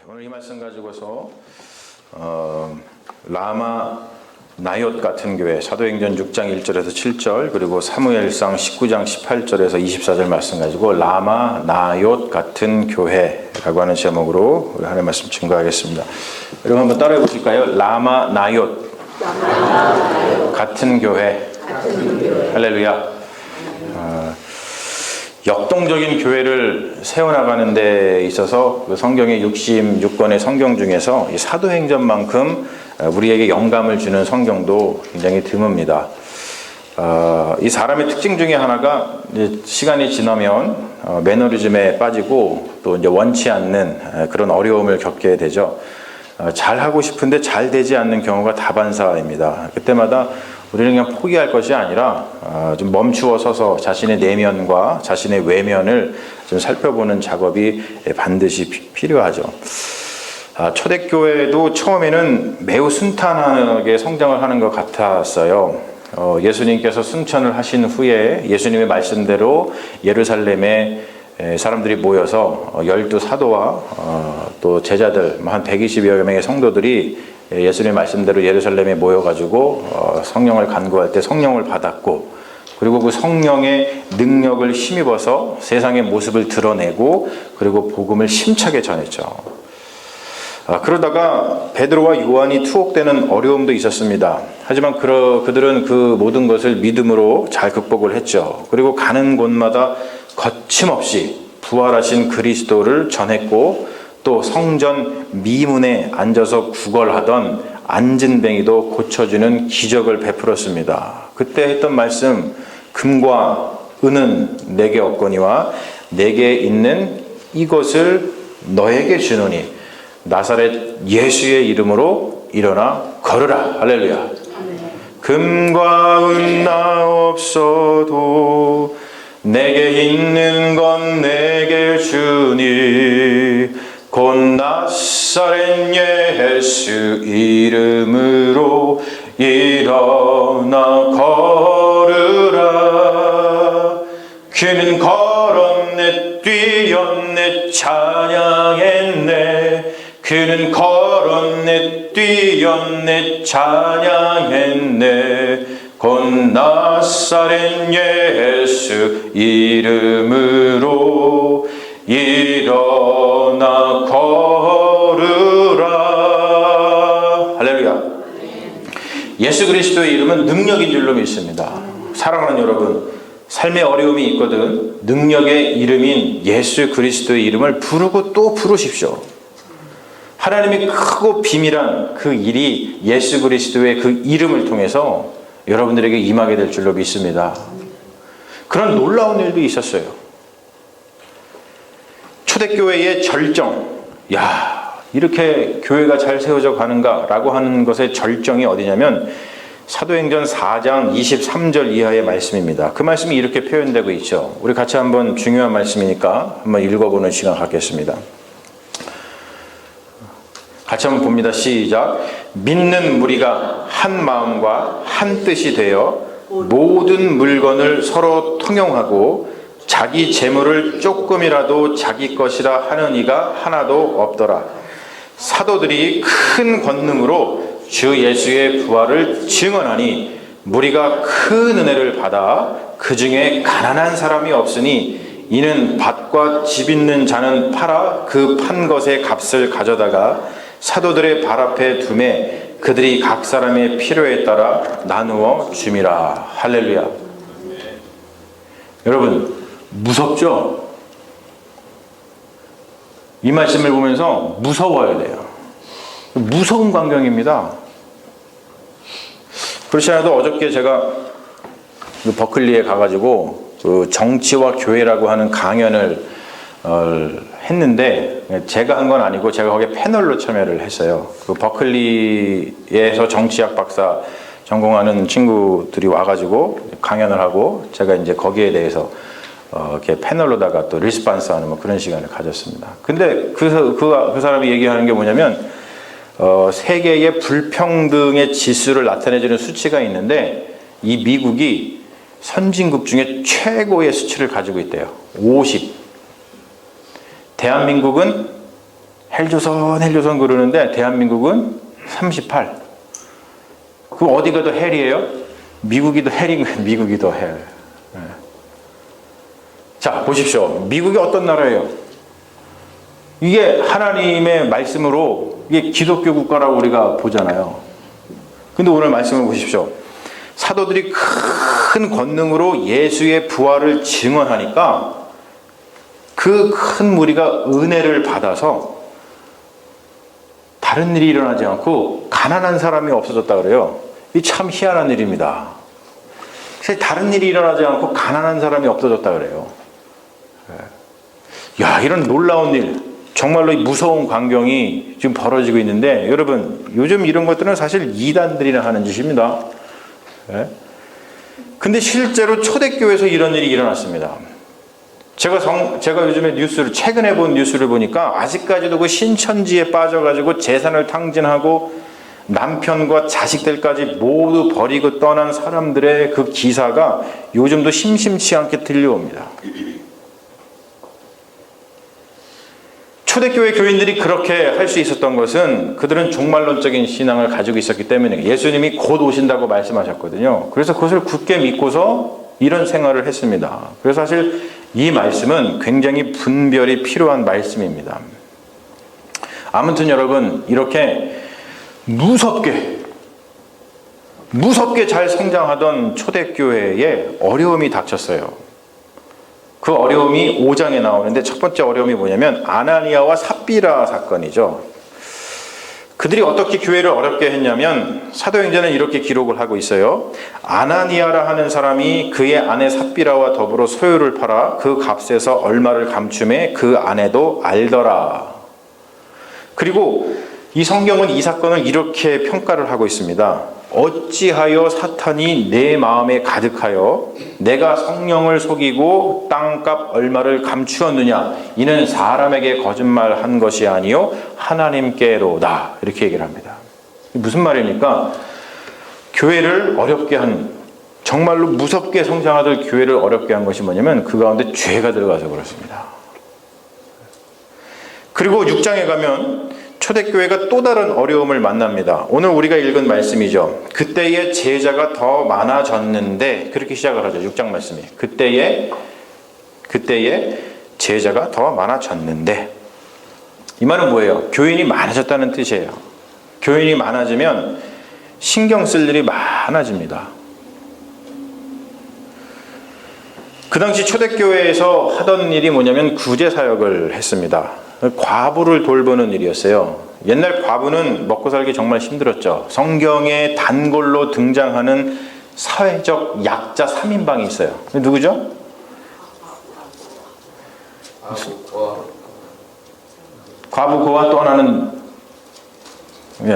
오늘 이 말씀 가지고서 라마 나옅 같은 교회, 사도행전 6장 1절에서 7절, 그리고 사무엘상 19장 18절에서 24절 말씀 가지고 라마 나옅 같은 교회라고 하는 제목으로 우리 하나님의 말씀 증거하겠습니다. 여러분 한번 따라해 보실까요? 라마 나옅 같은 교회. 할렐루야. 역동적인 교회를 세워나가는 데 있어서 그 성경의 66권의 성경 중에서 이 사도행전만큼 우리에게 영감을 주는 성경도 굉장히 드뭅니다. 이 사람의 특징 중에 하나가 시간이 지나면 매너리즘에 빠지고 또 이제 원치 않는 그런 어려움을 겪게 되죠. 잘 하고 싶은데 잘 되지 않는 경우가 다반사입니다. 그때마다 우리는 그냥 포기할 것이 아니라 좀 멈추어 서서 자신의 내면과 자신의 외면을 좀 살펴보는 작업이 반드시 필요하죠. 초대교회도 처음에는 매우 순탄하게 성장을 하는 것 같았어요. 예수님께서 승천을 하신 후에 예수님의 말씀대로 예루살렘에 사람들이 모여서 12사도와 또 제자들 한 120여 명의 성도들이 예수님의 말씀대로 예루살렘에 모여가지고 성령을 간구할 때 성령을 받았고, 그리고 그 성령의 능력을 힘입어서 세상의 모습을 드러내고 그리고 복음을 힘차게 전했죠. 그러다가 베드로와 요한이 투옥되는 어려움도 있었습니다. 하지만 그들은 그 모든 것을 믿음으로 잘 극복을 했죠. 그리고 가는 곳마다 거침없이 부활하신 그리스도를 전했고, 또 성전 미문에 앉아서 구걸하던 안진뱅이도 고쳐주는 기적을 베풀었습니다. 그때 했던 말씀, 금과 은은 내게 없거니와 내게 있는 이것을 너에게 주노니 나사렛 예수의 이름으로 일어나 걸으라. 할렐루야. 금과 은 나 없어도 내게 있는 건 내게 주니 곧 나사렛 예수 이름으로 일어나 걸으라. 그는 걸었네 뛰었네 찬양했네. 그는 걸었네 뛰었네 찬양했네. 곧 나사렛 예수 이름으로 일어나 걸으라. 할렐루야. 예수 그리스도의 이름은 능력인 줄로 믿습니다. 사랑하는 여러분, 삶의 어려움이 있거든 능력의 이름인 예수 그리스도의 이름을 부르고 또 부르십시오. 하나님이 크고 비밀한 그 일이 예수 그리스도의 그 이름을 통해서 여러분들에게 임하게 될 줄로 믿습니다. 그런 놀라운 일도 있었어요. 초대교회의 절정, 이렇게 교회가 잘 세워져 가는가라고 하는 것의 절정이 어디냐면 사도행전 4장 23절 이하의 말씀입니다. 그 말씀이 이렇게 표현되고 있죠. 우리 같이 한번 중요한 말씀이니까 한번 읽어보는 시간 갖겠습니다. 같이 한번 봅니다. 시작. 믿는 무리가 한 마음과 한 뜻이 되어 모든 물건을 서로 통용하고 자기 재물을 조금이라도 자기 것이라 하는 이가 하나도 없더라. 사도들이 큰 권능으로 주 예수의 부활을 증언하니 무리가 큰 은혜를 받아 그 중에 가난한 사람이 없으니 이는 밭과 집 있는 자는 팔아 그 판 것의 값을 가져다가 사도들의 발 앞에 두매 그들이 각 사람의 필요에 따라 나누어 줌이라. 할렐루야. 여러분, 무섭죠? 이 말씀을 보면서 무서워야 돼요. 무서운 광경입니다. 그렇지 않아도 어저께 제가 버클리에 가가지고 그 정치와 교회라고 하는 강연을 했는데, 제가 한 건 아니고 제가 거기에 패널로 참여를 했어요. 그 버클리에서 정치학 박사 전공하는 친구들이 와가지고 강연을 하고 제가 이제 거기에 대해서 이렇게 패널로다가 또 리스판스 하는 뭐 그런 시간을 가졌습니다. 근데 그 사람이 얘기하는 게 뭐냐면, 세계의 불평등의 지수를 나타내주는 수치가 있는데, 이 미국이 선진국 중에 최고의 수치를 가지고 있대요. 50. 대한민국은 헬조선 그러는데 대한민국은 38. 그럼 어디가 더 헬이에요? 미국이 더 헬인 거예요. 미국이 더 헬. 네. 자, 보십시오. 미국이 어떤 나라예요? 이게 하나님의 말씀으로 이게 기독교 국가라고 우리가 보잖아요. 근데 오늘 말씀을 보십시오. 사도들이 큰 권능으로 예수의 부활을 증언하니까 그 큰 무리가 은혜를 받아서 다른 일이 일어나지 않고 가난한 사람이 없어졌다 그래요. 이 참 희한한 일입니다. 다른 일이 일어나지 않고 가난한 사람이 없어졌다 그래요. 야, 이런 놀라운 일, 정말로 무서운 광경이 지금 벌어지고 있는데, 여러분, 요즘 이런 것들은 사실 이단들이나 하는 짓입니다. 근데 실제로 초대교회에서 이런 일이 일어났습니다. 제가 요즘에 최근에 본 뉴스를 보니까 아직까지도 그 신천지에 빠져가지고 재산을 탕진하고 남편과 자식들까지 모두 버리고 떠난 사람들의 그 기사가 요즘도 심심치 않게 들려옵니다. 초대교회 교인들이 그렇게 할 수 있었던 것은 그들은 종말론적인 신앙을 가지고 있었기 때문에 예수님이 곧 오신다고 말씀하셨거든요. 그래서 그것을 굳게 믿고서 이런 생활을 했습니다. 그래서 사실 이 말씀은 굉장히 분별이 필요한 말씀입니다. 아무튼 여러분, 이렇게 무섭게 잘 성장하던 초대교회에 어려움이 닥쳤어요. 그 어려움이 5장에 나오는데 첫 번째 어려움이 뭐냐면 아나니아와 삽비라 사건이죠. 그들이 어떻게 교회를 어렵게 했냐면 사도행전은 이렇게 기록을 하고 있어요. 아나니아라 하는 사람이 그의 아내 삽비라와 더불어 소유를 팔아 그 값에서 얼마를 감춤해 그 아내도 알더라. 그리고 이 성경은 이 사건을 이렇게 평가를 하고 있습니다. 어찌하여 사탄이 내 마음에 가득하여 내가 성령을 속이고 땅값 얼마를 감추었느냐. 이는 사람에게 거짓말한 것이 아니요 하나님께로다. 이렇게 얘기를 합니다. 무슨 말입니까? 교회를 어렵게 한, 정말로 무섭게 성장하던 교회를 어렵게 한 것이 뭐냐면 그 가운데 죄가 들어가서 그렇습니다. 그리고 6장에 가면 초대교회가 또 다른 어려움을 만납니다. 오늘 우리가 읽은 말씀이죠. 그때의 제자가 더 많아졌는데, 그렇게 시작을 하죠. 6장 말씀이. 그때의 제자가 더 많아졌는데, 이 말은 뭐예요? 교인이 많아졌다는 뜻이에요. 교인이 많아지면 신경 쓸 일이 많아집니다. 그 당시 초대교회에서 하던 일이 뭐냐면 구제 사역을 했습니다. 과부를 돌보는 일이었어요. 옛날 과부는 먹고 살기 정말 힘들었죠. 성경에 단골로 등장하는 사회적 약자 3인방이 있어요. 누구죠? 과부, 고아, 또 하나는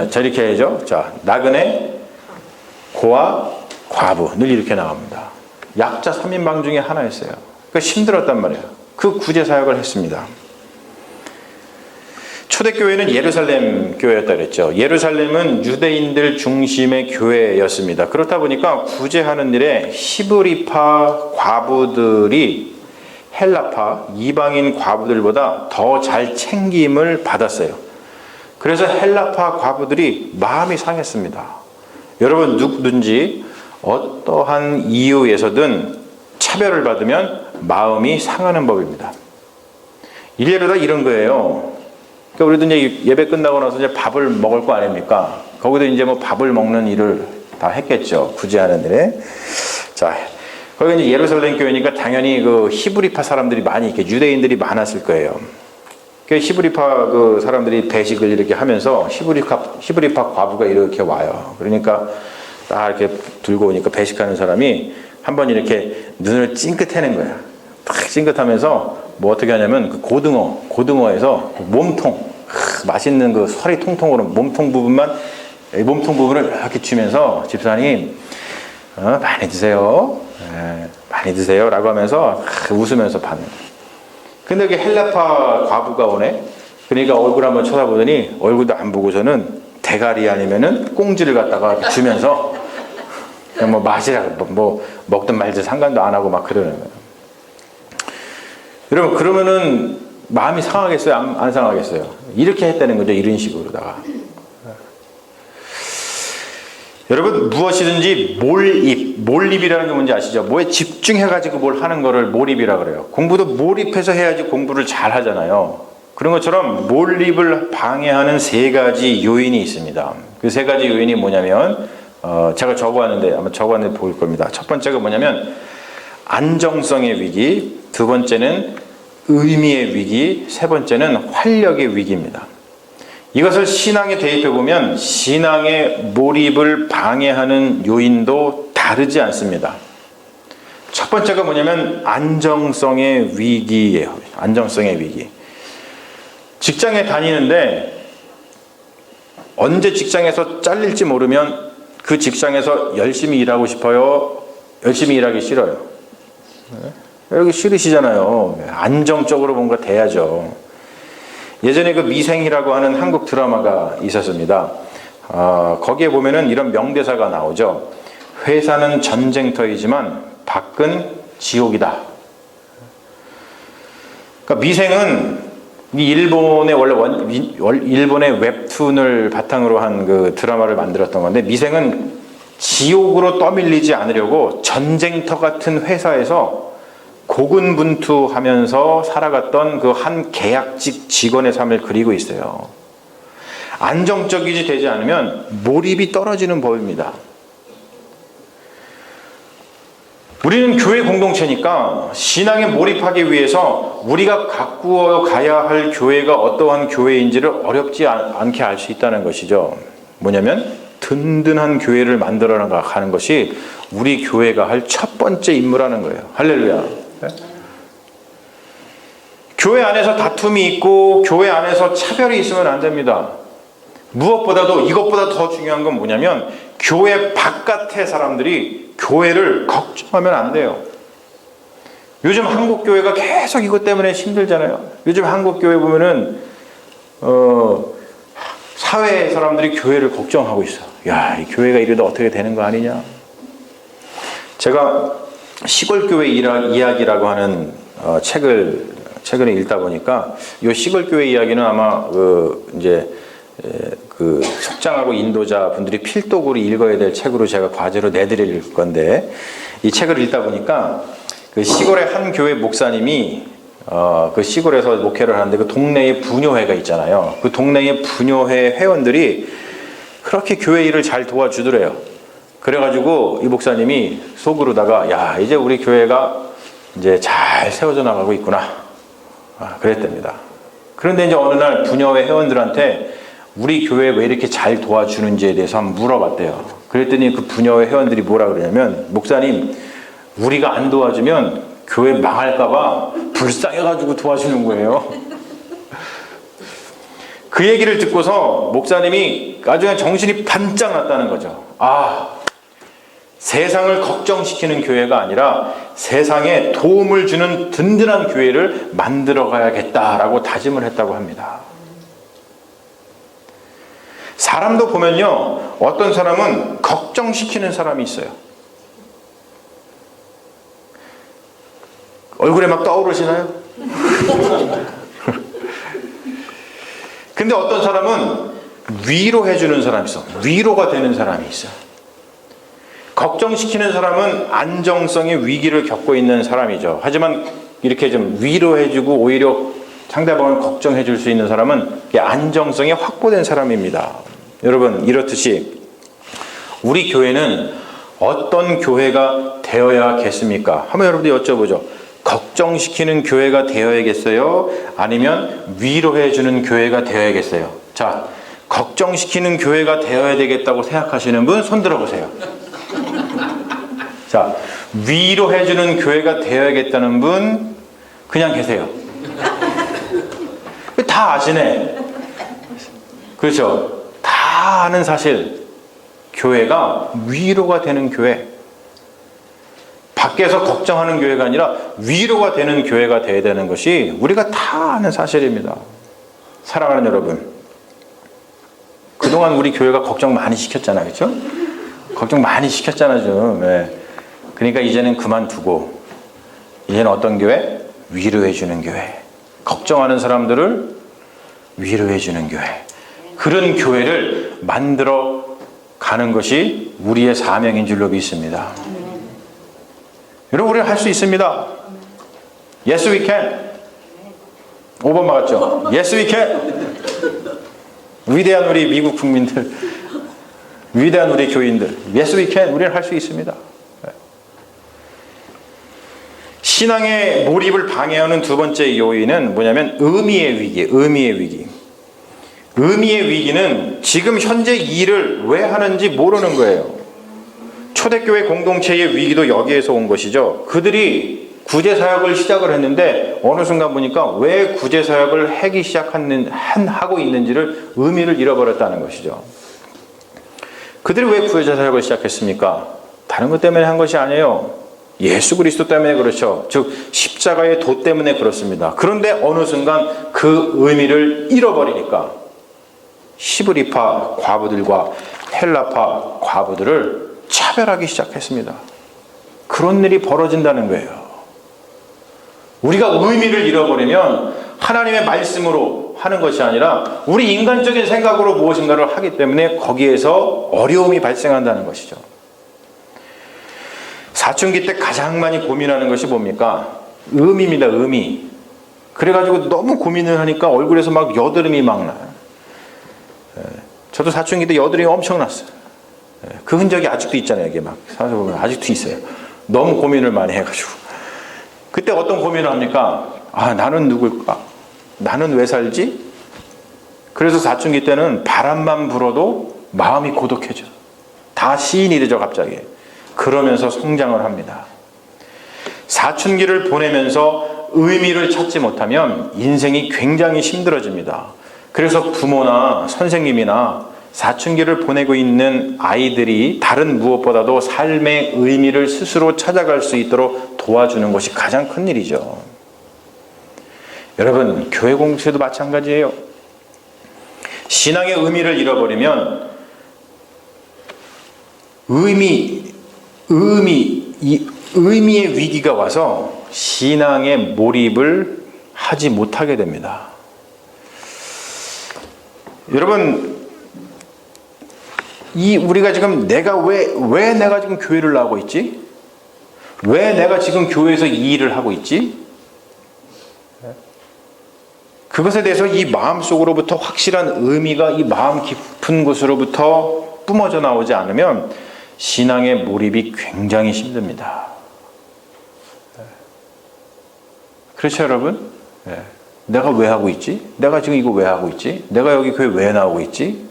자, 이렇게 해야죠. 자, 나그네, 고아, 과부. 늘 이렇게 나갑니다. 약자 3인방 중에 하나였어요. 그러니까 힘들었단 말이에요. 그 구제 사역을 했습니다. 초대교회는 예루살렘 교회였다 그랬죠. 예루살렘은 유대인들 중심의 교회였습니다. 그렇다 보니까 구제하는 일에 히브리파 과부들이 헬라파 이방인 과부들보다 더 잘 챙김을 받았어요. 그래서 헬라파 과부들이 마음이 상했습니다. 여러분, 누구든지 어떠한 이유에서든 차별을 받으면 마음이 상하는 법입니다. 일례로 다 이런 거예요. 그러니까 우리도 이제 예배 끝나고 나서 이제 밥을 먹을 거 아닙니까? 거기도 이제 뭐 밥을 먹는 일을 다 했겠죠. 구제하는 일에. 자, 거기 이제 예루살렘 교회니까 당연히 그 히브리파 사람들이 많이 이렇게 유대인들이 많았을 거예요. 그 히브리파 그 사람들이 배식을 이렇게 하면서 히브리파 과부가 이렇게 와요. 그러니까 딱 이렇게 들고 오니까 배식하는 사람이 한번 이렇게 눈을 찡긋해낸 거야. 딱 찡긋하면서 뭐 어떻게 하냐면 그 고등어에서 몸통, 맛있는 그 살이 통통으로 몸통 부분을 이렇게 주면서 집사님 많이 드세요. 많이 드세요. 라고 하면서 웃으면서 받는 거야. 근데 이게 헬라파 과부가 오네. 그러니까 얼굴 한번 쳐다보더니 얼굴도 안 보고서는 대가리 아니면은 꽁지를 갖다가 주면서 그냥 뭐 마시라고 뭐 먹든 말든 상관도 안 하고 막 그러는 거예요. 여러분, 그러면은 마음이 상하겠어요? 안 상하겠어요? 이렇게 했다는 거죠. 이런 식으로다가. 여러분, 무엇이든지 몰입이라는 게 뭔지 아시죠? 뭐에 집중해가지고 뭘 하는 거를 몰입이라 그래요. 공부도 몰입해서 해야지 공부를 잘 하잖아요. 그런 것처럼 몰입을 방해하는 세 가지 요인이 있습니다. 그 세 가지 요인이 뭐냐면, 제가 적어왔는데, 아마 적어왔는데 보일 겁니다. 첫 번째가 뭐냐면, 안정성의 위기, 두 번째는 의미의 위기, 세 번째는 활력의 위기입니다. 이것을 신앙에 대입해 보면 신앙의 몰입을 방해하는 요인도 다르지 않습니다. 첫 번째가 뭐냐면 안정성의 위기예요. 안정성의 위기. 직장에 다니는데 언제 직장에서 잘릴지 모르면 그 직장에서 열심히 일하고 싶어요? 열심히 일하기 싫어요? 여기 싫으시잖아요. 안정적으로 뭔가 돼야죠. 예전에 그 미생이라고 하는 한국 드라마가 있었습니다. 거기에 보면은 이런 명대사가 나오죠. 회사는 전쟁터이지만 밖은 지옥이다. 그러니까 미생은 이 일본의 일본의 웹툰을 바탕으로 한 그 드라마를 만들었던 건데, 미생은 지옥으로 떠밀리지 않으려고 전쟁터 같은 회사에서 고군분투하면서 살아갔던 그 한 계약직 직원의 삶을 그리고 있어요. 안정적이지 되지 않으면 몰입이 떨어지는 법입니다. 우리는 교회 공동체니까 신앙에 몰입하기 위해서 우리가 가꾸어 가야 할 교회가 어떠한 교회인지를 어렵지 않게 알 수 있다는 것이죠. 뭐냐면 든든한 교회를 만들어 나가는 것이 우리 교회가 할 첫 번째 임무라는 거예요. 할렐루야. 네? 교회 안에서 다툼이 있고 교회 안에서 차별이 있으면 안 됩니다. 무엇보다도 이것보다 더 중요한 건 뭐냐면 교회 바깥의 사람들이 교회를 걱정하면 안 돼요. 요즘 한국 교회가 계속 이것 때문에 힘들잖아요. 요즘 한국 교회 보면은 사회 사람들이 교회를 걱정하고 있어. 야, 이 교회가 이러다 어떻게 되는 거 아니냐. 제가 시골 교회 이야기라고 하는 책을 최근에 읽다 보니까 이 시골 교회 이야기는 아마 그 속장하고 인도자 분들이 필독으로 읽어야 될 책으로 제가 과제로 내드릴 건데, 이 책을 읽다 보니까 그 시골의 한 교회 목사님이 그 시골에서 목회를 하는데 그 동네에 부녀회가 있잖아요. 그 동네의 부녀회 회원들이 그렇게 교회 일을 잘 도와주더래요. 그래가지고 이 목사님이 속으로다가 야, 이제 우리 교회가 이제 잘 세워져 나가고 있구나, 그랬답니다. 그런데 이제 어느 날 부녀회 회원들한테 우리 교회 왜 이렇게 잘 도와주는지에 대해서 한번 물어봤대요. 그랬더니 그 부녀회 회원들이 뭐라 그러냐면, 목사님, 우리가 안 도와주면 교회 망할까봐 불쌍해가지고 도와주는 거예요. 그 얘기를 듣고서 목사님이 나중에 정신이 반짝 났다는 거죠. 세상을 걱정시키는 교회가 아니라 세상에 도움을 주는 든든한 교회를 만들어 가야겠다라고 다짐을 했다고 합니다. 사람도 보면요, 어떤 사람은 걱정시키는 사람이 있어요. 얼굴에 막 떠오르시나요? 근데 어떤 사람은 위로해주는 사람이 있어. 위로가 되는 사람이 있어요. 걱정시키는 사람은 안정성의 위기를 겪고 있는 사람이죠. 하지만 이렇게 좀 위로해주고 오히려 상대방을 걱정해줄 수 있는 사람은 안정성이 확보된 사람입니다. 여러분, 이렇듯이 우리 교회는 어떤 교회가 되어야겠습니까? 한번 여러분들이 여쭤보죠. 걱정시키는 교회가 되어야겠어요? 아니면 위로해주는 교회가 되어야겠어요? 자, 걱정시키는 교회가 되어야 되겠다고 생각하시는 분 손 들어보세요. 자, 위로해주는 교회가 되어야겠다는 분 그냥 계세요. 다 아시네. 그렇죠? 다 아는 사실. 교회가 위로가 되는 교회, 밖에서 걱정하는 교회가 아니라 위로가 되는 교회가 되어야 되는 것이 우리가 다 아는 사실입니다. 사랑하는 여러분, 그동안 우리 교회가 걱정 많이 시켰잖아요. 그렇죠? 걱정 많이 시켰잖아요. 좀. 네. 그러니까 이제는 그만두고 이제는 어떤 교회? 위로해주는 교회, 걱정하는 사람들을 위로해 주는 교회, 그런 교회를 만들어 가는 것이 우리의 사명인 줄로 믿습니다. 여러분, 우리는 할 수 있습니다. Yes, we can. 5번 맞았죠? Yes, we can. 위대한 우리 미국 국민들, 위대한 우리 교인들, Yes, we can. 우리는 할 수 있습니다. 신앙의 몰입을 방해하는 두 번째 요인은 뭐냐면 의미의 위기, 의미의 위기. 의미의 위기는 지금 현재 이 일을 왜 하는지 모르는 거예요. 초대교회 공동체의 위기도 여기에서 온 것이죠. 그들이 구제사역을 시작을 했는데 어느 순간 보니까 왜 구제사역을 하고 있는지를 의미를 잃어버렸다는 것이죠. 그들이 왜 구제사역을 시작했습니까? 다른 것 때문에 한 것이 아니에요. 예수 그리스도 때문에 그렇죠. 즉 십자가의 도 때문에 그렇습니다. 그런데 어느 순간 그 의미를 잃어버리니까 히브리파 과부들과 헬라파 과부들을 차별하기 시작했습니다. 그런 일이 벌어진다는 거예요. 우리가 의미를 잃어버리면 하나님의 말씀으로 하는 것이 아니라 우리 인간적인 생각으로 무엇인가를 하기 때문에 거기에서 어려움이 발생한다는 것이죠. 사춘기 때 가장 많이 고민하는 것이 뭡니까? 의미입니다. 의미. 그래가지고 너무 고민을 하니까 얼굴에서 막 여드름이 막 나요. 저도 사춘기 때 여드름이 엄청 났어요. 그 흔적이 아직도 있잖아요. 이게 막 살펴보면 아직도 있어요. 너무 고민을 많이 해가지고. 그때 어떤 고민을 합니까? 아, 나는 누굴까? 나는 왜 살지? 그래서 사춘기 때는 바람만 불어도 마음이 고독해져. 다 시인이 되죠, 갑자기. 그러면서 성장을 합니다. 사춘기를 보내면서 의미를 찾지 못하면 인생이 굉장히 힘들어집니다. 그래서 부모나 선생님이나 사춘기를 보내고 있는 아이들이 다른 무엇보다도 삶의 의미를 스스로 찾아갈 수 있도록 도와주는 것이 가장 큰 일이죠. 여러분, 교회 공동체도 마찬가지예요. 신앙의 의미를 잃어버리면 의미의 위기가 와서 신앙의 몰입을 하지 못하게 됩니다. 여러분, 우리가 지금 왜 내가 지금 교회를 나오고 있지? 왜 내가 지금 교회에서 이 일을 하고 있지? 그것에 대해서 이 마음속으로부터 확실한 의미가 이 마음 깊은 곳으로부터 뿜어져 나오지 않으면 신앙의 몰입이 굉장히 힘듭니다. 그렇죠, 여러분? 내가 왜 하고 있지? 내가 지금 이거 왜 하고 있지? 내가 여기 교회 왜 나오고 있지?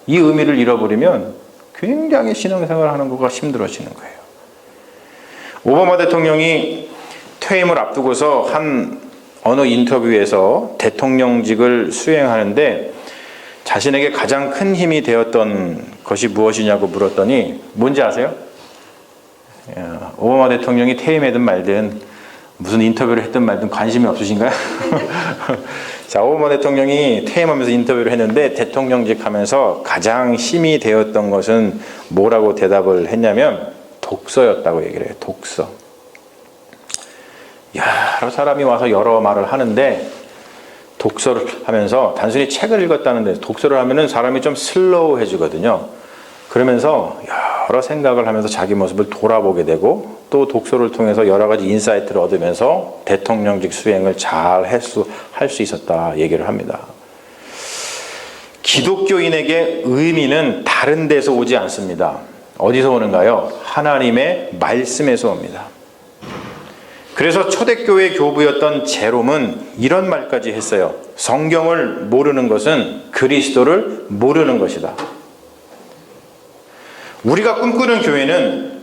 이 의미를 잃어버리면 굉장히 신앙생활을 하는 것가 힘들어지는 거예요. 오바마 대통령이 퇴임을 앞두고서 한 어느 인터뷰에서 대통령직을 수행하는데 자신에게 가장 큰 힘이 되었던 것이 무엇이냐고 물었더니 뭔지 아세요? 오바마 대통령이 퇴임하든 말든 무슨 인터뷰를 했든 말든 관심이 없으신가요? 자, 오바마 대통령이 퇴임하면서 인터뷰를 했는데 대통령직 하면서 가장 힘이 되었던 것은 뭐라고 대답을 했냐면 독서였다고 얘기를 해요. 독서. 여러 사람이 와서 여러 말을 하는데 독서를 하면서 단순히 책을 읽었다는데 독서를 하면은 사람이 좀 슬로우해지거든요. 그러면서 여러 생각을 하면서 자기 모습을 돌아보게 되고 또 독서를 통해서 여러 가지 인사이트를 얻으면서 대통령직 수행을 잘 할 수 있었다 얘기를 합니다. 기독교인에게 의미는 다른 데서 오지 않습니다. 어디서 오는가요? 하나님의 말씀에서 옵니다. 그래서 초대교회 교부였던 제롬은 이런 말까지 했어요. 성경을 모르는 것은 그리스도를 모르는 것이다. 우리가 꿈꾸는 교회는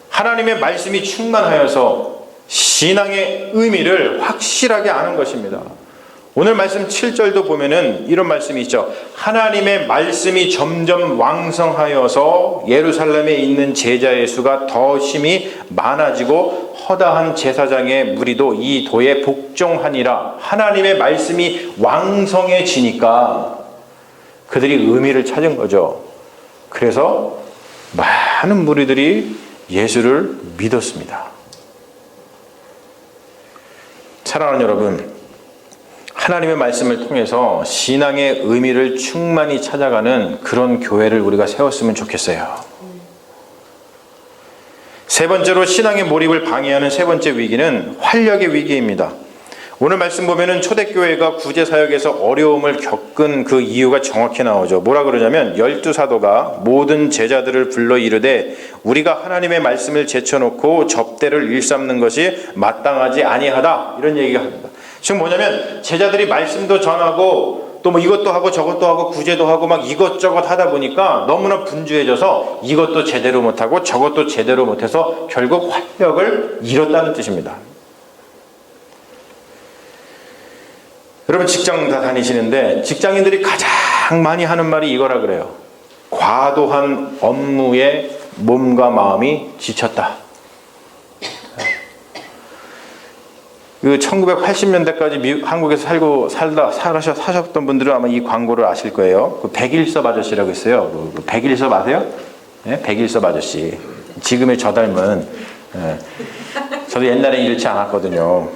하나님의 말씀이 충만하여서 신앙의 의미를 확실하게 아는 것입니다. 오늘 말씀 7절도 보면은 이런 말씀이 있죠. 하나님의 말씀이 점점 왕성하여서 예루살렘에 있는 제자의 수가 더 심히 많아지고 허다한 제사장의 무리도 이 도에 복종하니라. 하나님의 말씀이 왕성해지니까 그들이 의미를 찾은 거죠. 그래서 많은 무리들이 예수를 믿었습니다. 사랑하는 여러분, 하나님의 말씀을 통해서 신앙의 의미를 충만히 찾아가는 그런 교회를 우리가 세웠으면 좋겠어요. 세 번째로 신앙의 몰입을 방해하는 세 번째 위기는 활력의 위기입니다. 오늘 말씀 보면은 초대교회가 구제사역에서 어려움을 겪은 그 이유가 정확히 나오죠. 뭐라 그러냐면 12사도가 모든 제자들을 불러 이르되 우리가 하나님의 말씀을 제쳐놓고 접대를 일삼는 것이 마땅하지 아니하다, 이런 얘기가 합니다. 지금 뭐냐면 제자들이 말씀도 전하고 또 뭐 이것도 하고 저것도 하고 구제도 하고 막 이것저것 하다 보니까 너무나 분주해져서 이것도 제대로 못하고 저것도 제대로 못해서 결국 활력을 잃었다는 뜻입니다. 여러분 직장 다 다니시는데 직장인들이 가장 많이 하는 말이 이거라 그래요. 과도한 업무에 몸과 마음이 지쳤다. 그 1980년대까지 한국에서 사셨던 분들은 아마 이 광고를 아실 거예요. 그 백일섭 아저씨라고 있어요. 그 백일섭 아세요? 네? 백일섭 아저씨. 지금의 저 닮은. 네. 저도 옛날에 잃지 않았거든요.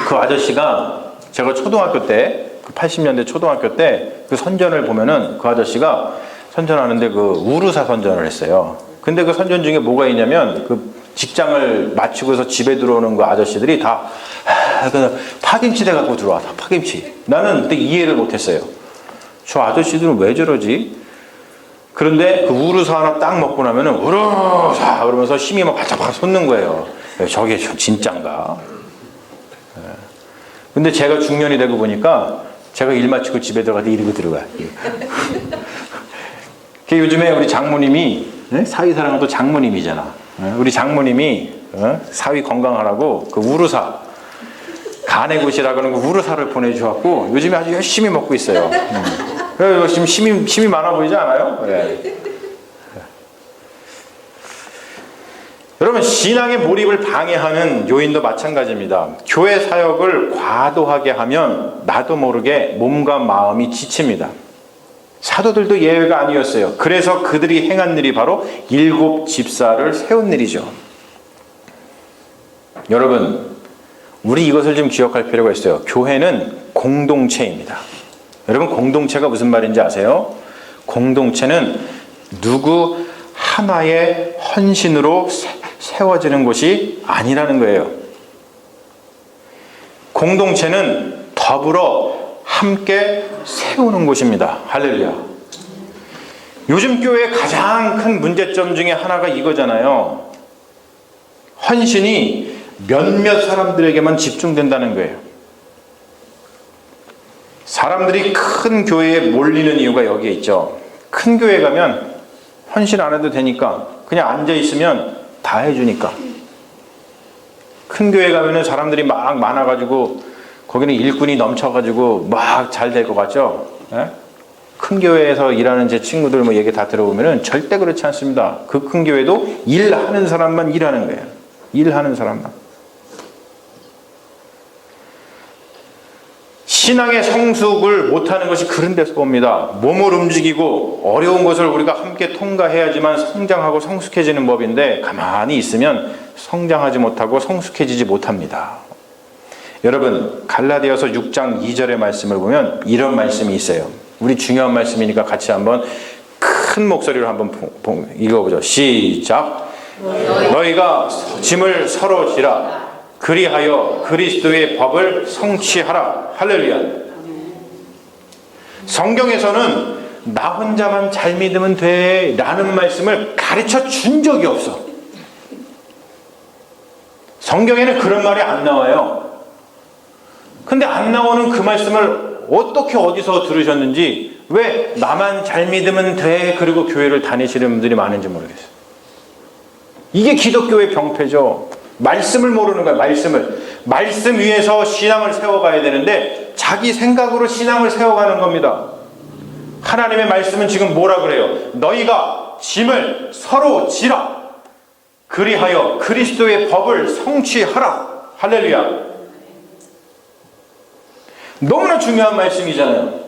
그 아저씨가 제가 초등학교 때, 80년대 초등학교 때 그 선전을 보면은 그 아저씨가 선전하는데 그 우루사 선전을 했어요. 근데 그 선전 중에 뭐가 있냐면 그 직장을 마치고서 집에 들어오는 그 아저씨들이 다 파김치대 갖고 들어와. 다 파김치. 나는 그때 이해를 못했어요. 저 아저씨들은 왜 저러지? 그런데 그 우루사 하나 딱 먹고 나면은 우루사 그러면서 힘이 막 바짝바짝 솟는 거예요. 저게 진짠가? 근데 제가 중년이 되고 보니까 제가 일 마치고 집에 들어갈 때 이러고 들어가요. 요즘에 우리 장모님이, 사위사랑은 또 장모님이잖아. 우리 장모님이 사위 건강하라고 그 우루사, 간의 굿이라고 하는 그 우루사를 보내주셨고 요즘에 아주 열심히 먹고 있어요. 그래서 지금 힘이 많아 보이지 않아요? 네. 여러분 신앙의 몰입을 방해하는 요인도 마찬가지입니다. 교회 사역을 과도하게 하면 나도 모르게 몸과 마음이 지칩니다. 사도들도 예외가 아니었어요. 그래서 그들이 행한 일이 바로 7 집사를 세운 일이죠. 여러분 우리 이것을 좀 기억할 필요가 있어요. 교회는 공동체입니다. 여러분 공동체가 무슨 말인지 아세요? 공동체는 누구 하나의 헌신으로 세워지는 곳이 아니라는 거예요. 공동체는 더불어 함께 세우는 곳입니다. 할렐루야. 요즘 교회의 가장 큰 문제점 중에 하나가 이거잖아요. 헌신이 몇몇 사람들에게만 집중된다는 거예요. 사람들이 큰 교회에 몰리는 이유가 여기에 있죠. 큰 교회 가면 헌신 안 해도 되니까 그냥 앉아있으면 다 해주니까. 큰 교회 가면은 사람들이 막 많아가지고 거기는 일꾼이 넘쳐가지고 막 잘 될 것 같죠? 예? 큰 교회에서 일하는 제 친구들 뭐 얘기 다 들어보면은 절대 그렇지 않습니다. 그 큰 교회도 일하는 사람만 일하는 거예요. 일하는 사람만. 신앙의 성숙을 못하는 것이 그런 데서 봅니다. 몸을 움직이고 어려운 것을 우리가 함께 통과해야지만 성장하고 성숙해지는 법인데 가만히 있으면 성장하지 못하고 성숙해지지 못합니다. 여러분 갈라디아서 6장 2절의 말씀을 보면 이런 말씀이 있어요. 우리 중요한 말씀이니까 같이 한번 큰 목소리로 한번 읽어보죠. 시작. 너희가 짐을 서로 지라. 그리하여 그리스도의 법을 성취하라. 할렐루야. 성경에서는 나 혼자만 잘 믿으면 돼 라는 말씀을 가르쳐 준 적이 없어. 성경에는 그런 말이 안 나와요. 근데 안 나오는 그 말씀을 어떻게 어디서 들으셨는지 왜 나만 잘 믿으면 돼 그리고 교회를 다니시는 분들이 많은지 모르겠어요. 이게 기독교의 병폐죠. 말씀을 모르는 거야. 말씀 위에서 신앙을 세워가야 되는데 자기 생각으로 신앙을 세워가는 겁니다. 하나님의 말씀은 지금 뭐라 그래요? 너희가 짐을 서로 지라. 그리하여 그리스도의 법을 성취하라. 할렐루야. 너무나 중요한 말씀이잖아요.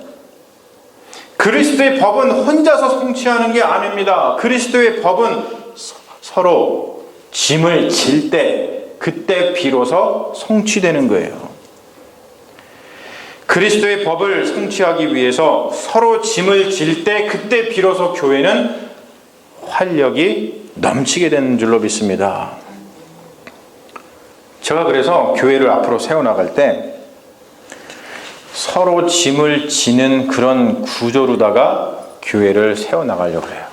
그리스도의 법은 혼자서 성취하는 게 아닙니다. 그리스도의 법은 서로 짐을 질 때 그때 비로소 성취되는 거예요. 그리스도의 법을 성취하기 위해서 서로 짐을 질 때 그때 비로소 교회는 활력이 넘치게 되는 줄로 믿습니다. 제가 그래서 교회를 앞으로 세워나갈 때 서로 짐을 지는 그런 구조로다가 교회를 세워나가려고 해요.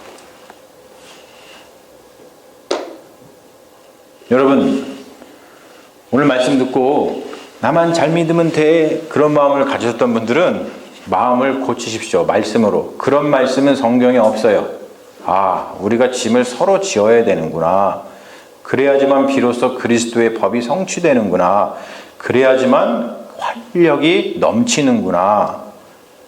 여러분, 오늘 말씀 듣고 나만 잘 믿으면 돼, 그런 마음을 가지셨던 분들은 마음을 고치십시오. 말씀으로. 그런 말씀은 성경에 없어요. 아, 우리가 짐을 서로 지어야 되는구나. 그래야지만 비로소 그리스도의 법이 성취되는구나. 그래야지만 활력이 넘치는구나.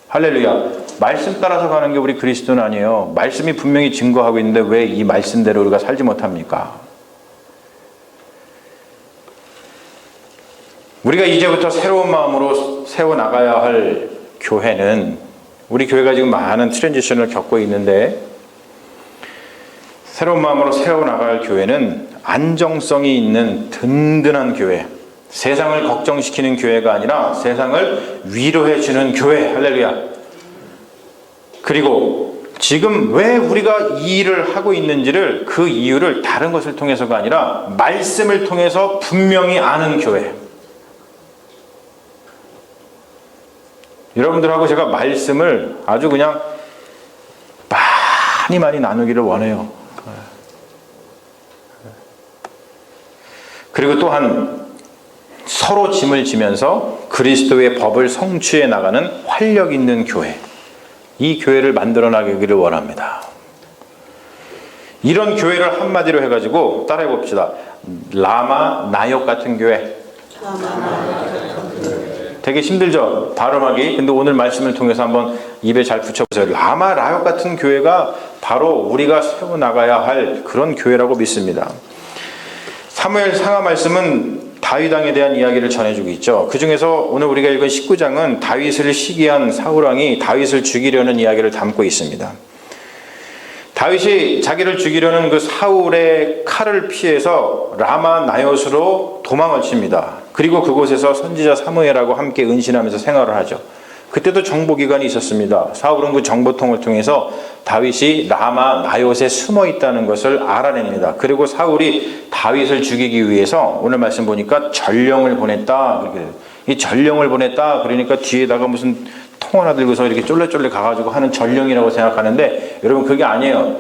할렐루야. 말씀 따라서 가는 게 우리 그리스도는 아니에요. 말씀이 분명히 증거하고 있는데 왜 이 말씀대로 우리가 살지 못합니까? 우리가 이제부터 새로운 마음으로 세워나가야 할 교회는, 우리 교회가 지금 많은 트랜지션을 겪고 있는데, 새로운 마음으로 세워나갈 교회는 안정성이 있는 든든한 교회, 세상을 걱정시키는 교회가 아니라 세상을 위로해주는 교회. 할렐루야. 그리고 지금 왜 우리가 이 일을 하고 있는지를, 그 이유를 다른 것을 통해서가 아니라 말씀을 통해서 분명히 아는 교회. 여러분들하고 제가 말씀을 아주 그냥 많이 나누기를 원해요. 그리고 또한 서로 짐을 지면서 그리스도의 법을 성취해 나가는 활력 있는 교회, 이 교회를 만들어 나가기를 원합니다. 이런 교회를 한마디로 해가지고 따라해 봅시다. 라마 나역 같은 교회. 되게 힘들죠? 발음하기. 근데 오늘 말씀을 통해서 한번 입에 잘 붙여보세요. 라마 나역 같은 교회가 바로 우리가 세워나가야 할 그런 교회라고 믿습니다. 사무엘 상하 말씀은 다윗 왕에 대한 이야기를 전해주고 있죠. 그 중에서 오늘 우리가 읽은 19장은 다윗을 시기한 사울 왕이 다윗을 죽이려는 이야기를 담고 있습니다. 다윗이 자기를 죽이려는 그 사울의 칼을 피해서 라마 나옅으로 도망을 칩니다. 그리고 그곳에서 선지자 사무엘하고 함께 은신하면서 생활을 하죠. 그때도 정보기관이 있었습니다. 사울은 그 정보통을 통해서 다윗이 라마 나옅에 숨어 있다는 것을 알아냅니다. 그리고 사울이 다윗을 죽이기 위해서 오늘 말씀 보니까 전령을 보냈다. 이 전령을 보냈다. 그러니까 뒤에다가 무슨 통 하나 들고서 이렇게 쫄래쫄래 가가지고 하는 전령이라고 생각하는데, 여러분 그게 아니에요.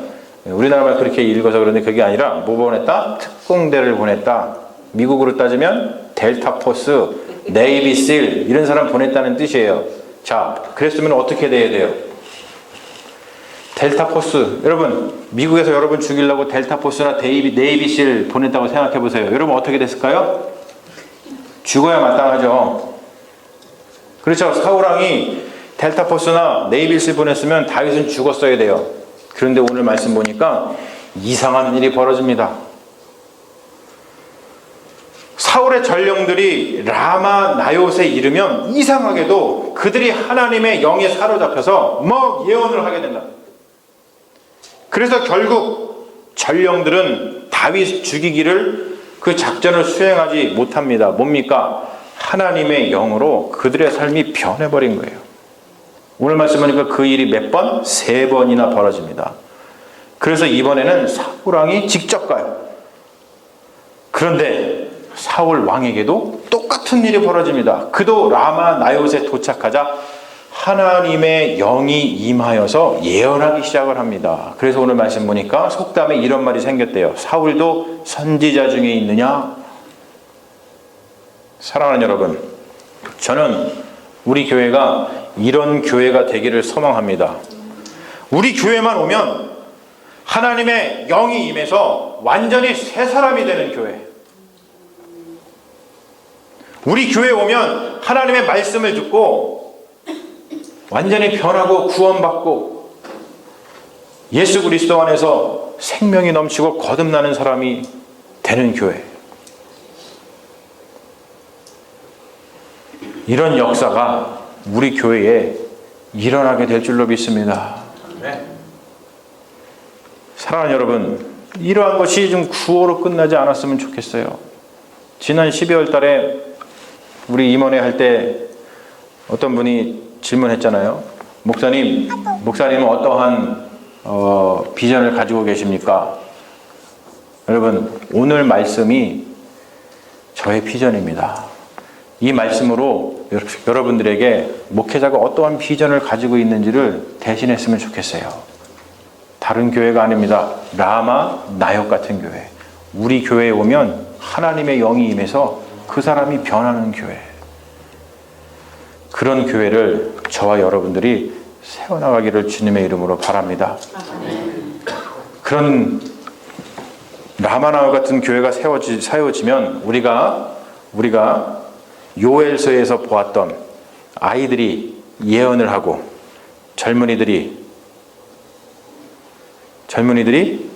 우리나라 말 그렇게 읽어서 그런데 그게 아니라 뭐 보냈다? 특공대를 보냈다. 미국으로 따지면 델타포스, 네이비실 이런 사람 보냈다는 뜻이에요. 자, 그랬으면 어떻게 돼야 돼요? 델타포스, 여러분 미국에서 여러분 죽이려고 델타포스나 네이비실 보냈다고 생각해 보세요. 여러분 어떻게 됐을까요? 죽어야 마땅하죠. 그렇죠. 사울왕이 델타포스나 네이비실 보냈으면 다윗은 죽었어야 돼요. 그런데 오늘 말씀 보니까 이상한 일이 벌어집니다. 사울의 전령들이 라마 나옅에 이르면 이상하게도 그들이 하나님의 영에 사로잡혀서 뭐 예언을 하게 된다. 그래서 결국 전령들은 다윗 죽이기를 그 작전을 수행하지 못합니다. 뭡니까? 하나님의 영으로 그들의 삶이 변해버린 거예요. 오늘 말씀 보니까 그 일이 몇 번? 3번이나 벌어집니다. 그래서 이번에는 사울 왕이 직접 가요. 그런데 사울 왕에게도 똑같은 일이 벌어집니다. 그도 라마 나옅에 도착하자 하나님의 영이 임하여서 예언하기 시작을 합니다. 그래서 오늘 말씀 보니까 속담에 이런 말이 생겼대요. 사울도 선지자 중에 있느냐? 사랑하는 여러분, 저는 우리 교회가 이런 교회가 되기를 소망합니다. 우리 교회만 오면 하나님의 영이 임해서 완전히 새 사람이 되는 교회. 우리 교회에 오면 하나님의 말씀을 듣고 완전히 변하고 구원받고 예수 그리스도 안에서 생명이 넘치고 거듭나는 사람이 되는 교회. 이런 역사가 우리 교회에 일어나게 될 줄로 믿습니다. 사랑하는 여러분, 이러한 것이 좀 구호로 끝나지 않았으면 좋겠어요. 지난 12월 달에 우리 임원회 할 때 어떤 분이 질문했잖아요. 목사님은 어떠한 비전을 가지고 계십니까? 여러분, 오늘 말씀이 저의 비전입니다. 이 말씀으로 여러분들에게 목회자가 어떠한 비전을 가지고 있는지를 대신했으면 좋겠어요. 다른 교회가 아닙니다. 라마, 나역 같은 교회. 우리 교회에 오면 하나님의 영이 임해서 그 사람이 변하는 교회. 그런 교회를 저와 여러분들이 세워나가기를 주님의 이름으로 바랍니다. 그런 라마나와 같은 교회가 세워지면 우리가 요엘서에서 보았던 아이들이 예언을 하고 젊은이들이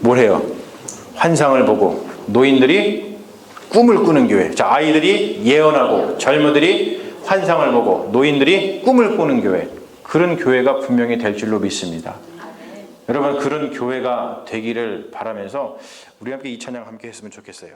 뭘 해요? 환상을 보고 노인들이 꿈을 꾸는 교회. 자, 아이들이 예언하고 젊은이들이 환상을 보고 노인들이 꿈을 꾸는 교회. 그런 교회가 분명히 될 줄로 믿습니다. 여러분, 그런 교회가 되기를 바라면서 우리 함께 이 찬양 함께 했으면 좋겠어요.